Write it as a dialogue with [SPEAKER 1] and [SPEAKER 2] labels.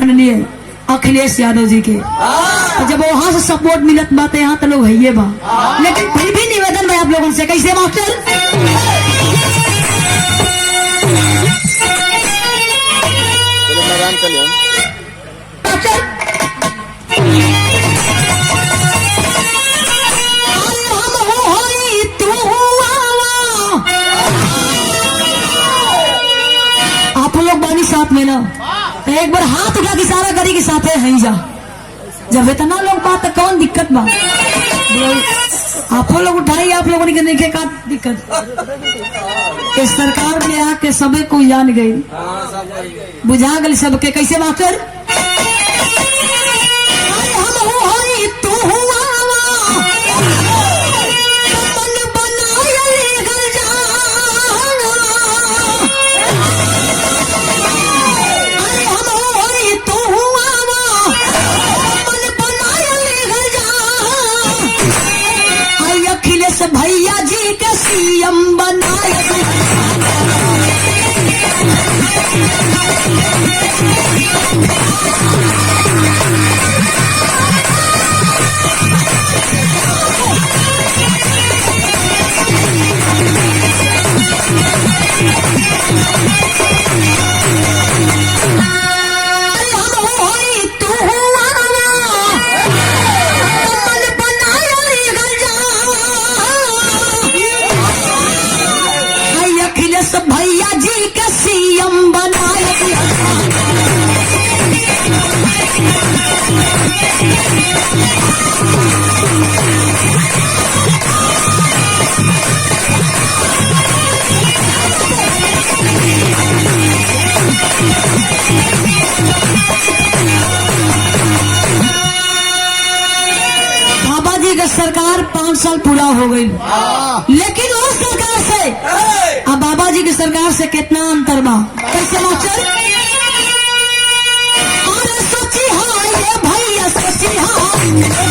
[SPEAKER 1] माननीय अखिलेश यादव जी के। जब वहां से सपोर्ट मिलत बात यहाँ तो लोग है बा, लेकिन फिर भी निवेदन है आप लोगों से, कैसे मास्टर? आप लोग बानी साथ में ना, तो एक बार हाथ उठा के सारा करी के साथ है जा। जब इतना लोग बात तो कौन दिक्कत बा? आप लोग उठाई, आप लोगों ने नहीं का दिक्कत? इस सरकार में आके सबे को जान गई, बुझा गई सबके। कैसे मास्टर? भैया जी के सीएम बनाए। भैया जी के सीएम बनाए। बाबा जी का सरकार 5 साल पूरा हो गई, लेकिन उस सरकार से अब बाबा जी की सरकार से कितना अंतर बा? कैसे मास्टर? अरे सोची हाँ ये भैया, सोची हाँ